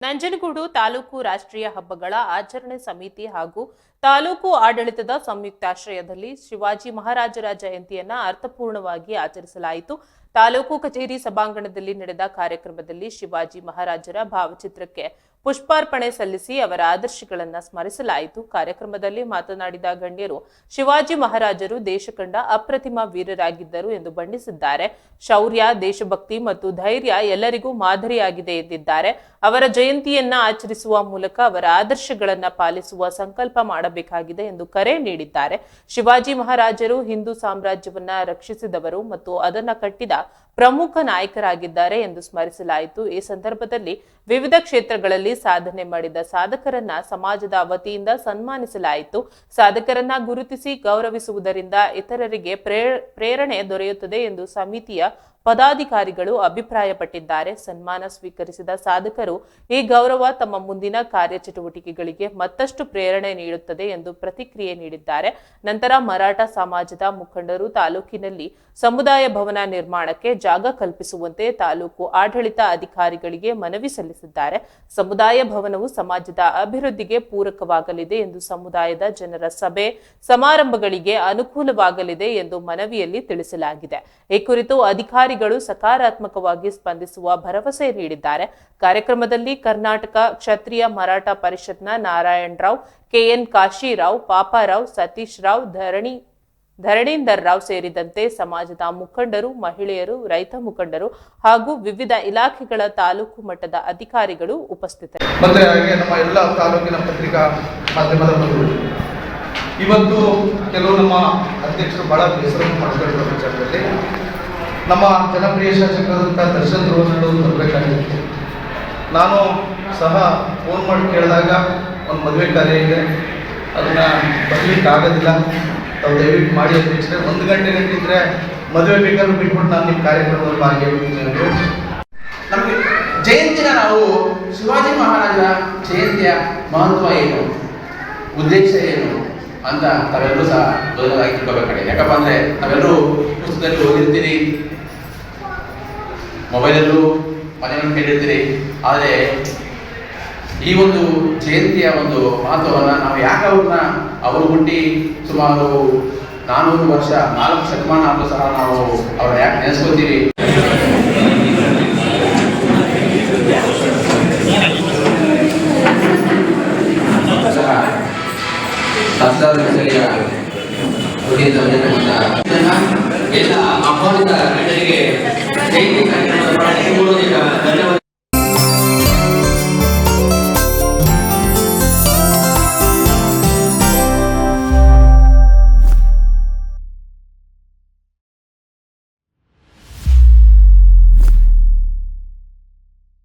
ನಂಜನಗೂಡು ತಾಲೂಕು ರಾಷ್ಟ್ರೀಯ ಹಬ್ಬಗಳ ಆಚರಣೆ ಸಮಿತಿ ಹಾಗೂ ತಾಲೂಕು ಆಡಳಿತದ ಸಂಯುಕ್ತಾಶ್ರಯದಲ್ಲಿ ಶಿವಾಜಿ ಮಹಾರಾಜರ ಜಯಂತಿಯನ್ನ ಅರ್ಥಪೂರ್ಣವಾಗಿ ಆಚರಿಸಲಾಯಿತು. ತಾಲೂಕು ಕಚೇರಿ ಸಭಾಂಗಣದಲ್ಲಿ ನಡೆದ ಕಾರ್ಯಕ್ರಮದಲ್ಲಿ ಶಿವಾಜಿ ಮಹಾರಾಜರ ಭಾವಚಿತ್ರಕ್ಕೆ ಪುಷ್ಪಾರ್ಪಣೆ ಸಲ್ಲಿಸಿ ಅವರ ಆದರ್ಶಗಳನ್ನ ಸ್ಮರಿಸಲಾಯಿತು. ಕಾರ್ಯಕ್ರಮದಲ್ಲಿ ಮಾತನಾಡಿದ ಗಣ್ಯರು ಶಿವಾಜಿ ಮಹಾರಾಜರು ದೇಶ ಕಂಡ ಅಪ್ರತಿಮ ವೀರರಾಗಿದ್ದರು ಎಂದು ಬಣ್ಣಿಸಿದ್ದಾರೆ. ಶೌರ್ಯ, ದೇಶಭಕ್ತಿ ಮತ್ತು ಧೈರ್ಯ ಎಲ್ಲರಿಗೂ ಮಾದರಿಯಾಗಿದೆ ಎಂದಿದ್ದಾರೆ. ಅವರ ಜಯಂತಿಯನ್ನ ಆಚರಿಸುವ ಮೂಲಕ ಅವರ ಆದರ್ಶಗಳನ್ನ ಪಾಲಿಸುವ ಸಂಕಲ್ಪ ಮಾಡಬೇಕಾಗಿದೆ ಎಂದು ಕರೆ ನೀಡಿದ್ದಾರೆ. ಶಿವಾಜಿ ಮಹಾರಾಜರು ಹಿಂದೂ ಸಾಮ್ರಾಜ್ಯವನ್ನ ರಕ್ಷಿಸಿದವರು ಮತ್ತು ಅದನ್ನ ಕಟ್ಟಿದ ಪ್ರಮುಖ ನಾಯಕರಾಗಿದ್ದಾರೆ ಎಂದು ಸ್ಮರಿಸಲಾಯಿತು. ಈ ಸಂದರ್ಭದಲ್ಲಿ ವಿವಿಧ ಕ್ಷೇತ್ರಗಳಲ್ಲಿ ಸಾಧನೆ ಮಾಡಿದ ಸಾಧಕರನ್ನ ಸಮಾಜದ ವತಿಯಿಂದ ಸನ್ಮಾನಿಸಲಾಯಿತು. ಸಾಧಕರನ್ನ ಗುರುತಿಸಿ ಗೌರವಿಸುವುದರಿಂದ ಇತರರಿಗೆ ಪ್ರೇರಣೆ ದೊರೆಯುತ್ತದೆ ಎಂದು ಸಮಿತಿಯ ಪದಾಧಿಕಾರಿಗಳು ಅಭಿಪ್ರಾಯಪಟ್ಟಿದ್ದಾರೆ. ಸನ್ಮಾನ ಸ್ವೀಕರಿಸಿದ ಸಾಧಕರು ಈ ಗೌರವ ತಮ್ಮ ಮುಂದಿನ ಕಾರ್ಯಚಟುವಟಿಕೆಗಳಿಗೆ ಮತ್ತಷ್ಟು ಪ್ರೇರಣೆ ನೀಡುತ್ತದೆ ಎಂದು ಪ್ರತಿಕ್ರಿಯೆ ನೀಡಿದ್ದಾರೆ. ನಂತರ ಮರಾಠ ಸಮಾಜದ ಮುಖಂಡರು ತಾಲೂಕಿನಲ್ಲಿ ಸಮುದಾಯ ಭವನ ನಿರ್ಮಾಣಕ್ಕೆ ಜಾಗ ಕಲ್ಪಿಸುವಂತೆ ತಾಲೂಕು ಆಡಳಿತ ಅಧಿಕಾರಿಗಳಿಗೆ ಮನವಿ ಸಲ್ಲಿಸಿದ್ದಾರೆ. ಸಮುದಾಯ ಭವನವು ಸಮಾಜದ ಅಭಿವೃದ್ಧಿಗೆ ಪೂರಕವಾಗಲಿದೆ ಎಂದು ಸಮುದಾಯದ ಜನರ ಸಭೆ ಸಮಾರಂಭಗಳಿಗೆ ಅನುಕೂಲವಾಗಲಿದೆ ಎಂದು ಮನವಿಯಲ್ಲಿ ತಿಳಿಸಲಾಗಿದೆ. ಈ ಕುರಿತು ಅಧಿಕಾರಿಗಳು ಸಕಾರಾತ್ಮಕವಾಗಿ ಸ್ಪಂದಿಸುವ ಭರವಸೆ ನೀಡಿದ್ದಾರೆ. ಕಾರ್ಯಕ್ರಮದಲ್ಲಿ ಕರ್ನಾಟಕ ಕ್ಷತ್ರಿಯ ಮರಾಠ ಪರಿಷತ್ನ ನಾರಾಯಣ್ ರಾವ್, ಕೆಎನ್ ಕಾಶಿರಾವ್, ಪಾಪಾರಾವ್, ಸತೀಶ್ ರಾವ್, ಧರಣೀಂದರ್ ರಾವ್ ಸೇರಿದಂತೆ ಸಮಾಜದ ಮುಖಂಡರು, ಮಹಿಳೆಯರು, ರೈತ ಮುಖಂಡರು ಹಾಗೂ ವಿವಿಧ ಇಲಾಖೆಗಳ ತಾಲೂಕು ಮಟ್ಟದ ಅಧಿಕಾರಿಗಳು ಉಪಸ್ಥಿತರಿದ್ದರು. ಮತ್ತೆ ಹಾಗೆ ನಮ್ಮ ಎಲ್ಲ ತಾಲೂಕಿನ ಪತ್ರಿಕಾ ಮಾಧ್ಯಮದ ಬಂಧುಗಳು, ಇವತ್ತು ಕೆಲವು ನಮ್ಮ ಅಧ್ಯಕ್ಷರು ಬಹಳ ಬೇಸರವನ್ನು ಮಾಡಿಕೊಂಡಿರುವ ವಿಚಾರದಲ್ಲಿ ನಮ್ಮ ಜನಪ್ರಿಯ ಶಾಸಕರಾದಂಥ ದರ್ಶನ್ ಧ್ರುವನವರು ಬರಬೇಕಾಗಿತ್ತು. ನಾನು ಸಹ ಫೋನ್ ಮಾಡಿ ಕೇಳಿದಾಗ ಒಂದು ಮದುವೆ ಕಾರ್ಯ ಇದೆ, ಅದನ್ನು ಬರಲಿಕ್ಕೆ ಆಗೋದಿಲ್ಲ, ತಾವು ದಯವಿಟ್ಟು ಮಾಡಿ ಅಧ್ಯಕ್ಷರೇ, 1 ಗಂಟೆ ಇದ್ದರೆ ಮದುವೆ ಬೇಕಾದ್ರೂ ಬಿಟ್ಬಿಟ್ಟು ನಾನು ನಿಮ್ಮ ಕಾರ್ಯಕ್ರಮದಲ್ಲಿ ಭಾಗಿಯಾಗಿದ್ದೀನಿ ಅಂದರು. ನಮಗೆ ಜಯಂತಿನ ನಾವು ಶಿವಾಜಿ ಮಹಾರಾಜರ ಜಯಂತಿಯ ಮಹತ್ವ ಏನು, ಉದ್ದೇಶ ಏನು ಅಂತ ತಾವೆಲ್ಲರೂ ಸಹ ಬದಲಾಗಿ ತಿಳ್ಕೋಬೇಕಾಗಿದೆ. ಯಾಕಪ್ಪ ಅಂದರೆ ನಾವೆಲ್ಲರೂ ಪುಸ್ತಕದಲ್ಲಿ ಓದಿರ್ತೀರಿ, ಮೊಬೈಲಲ್ಲೂ ಮನೆಯನ್ನು ಕೇಳಿರ್ತೀರಿ. ಆದರೆ ಈ ಒಂದು ಜಯಂತಿಯ ಒಂದು ಮಹತ್ವವನ್ನು ನಾವು ಯಾಕೆ ಅವರು ಹುಟ್ಟಿ ಸುಮಾರು 400 ವರ್ಷ 4 ಶತಮಾನ ಆದರೂ ಸಹ ನಾವು ಅವ್ರನ್ನ ಯಾಕೆ ನೆನೆಸ್ಕೋತೀವಿ.